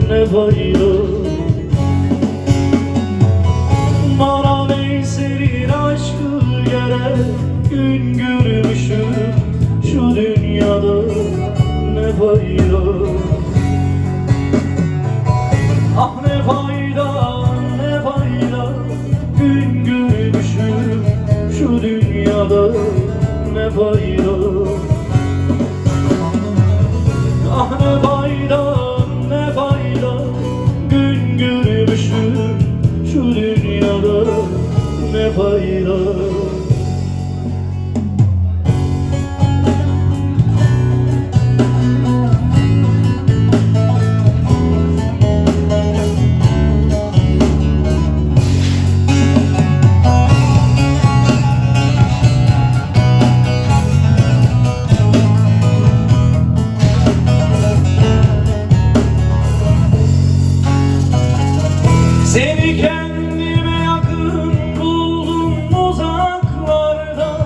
ne fayda. Bana Veysel'in aşkı gerek, gün görmüşüm şu dünyada ne fayda. Ah ne fayda, ne fayda, gün görmüşüm şu dünyada ne fayda. Ah ne fayda, ne fayda, gün görmüşüm şu dünyada ne fayda. Seni kendime yakın buldum uzaklarda,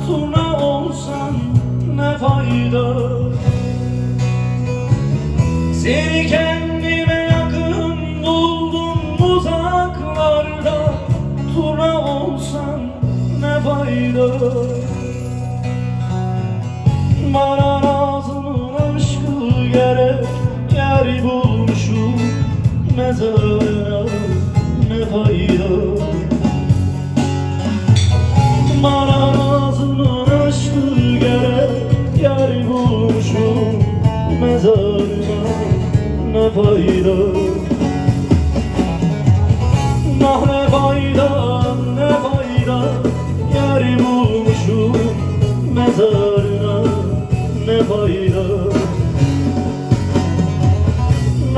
turna olsan ne fayda. Seni kendime yakın buldum uzaklarda, turna olsan ne fayda. Bana Nazım'ın aşkı gerek, yer bulmuşum mezara ne fayda. Bana Nazım'ın aşkı gerek, yer bulmuşum mezarına ne fayda. Ah ne fayda, ne fayda, yer bulmuşum mezarına ne fayda.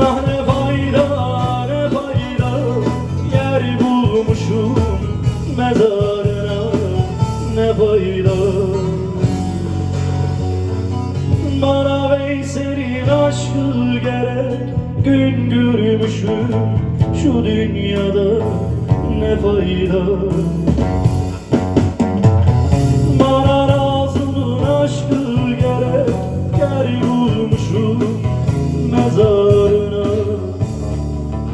Ah ne fayda, ne fayda, yer bulmuşum mezarına ne fayda. Bana Veysel'in aşkı gerek, gün görmüşüm şu dünyada ne fayda. Bana Nazım'ın aşkı gerek, yer bulmuşum mezarına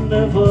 ne fayda.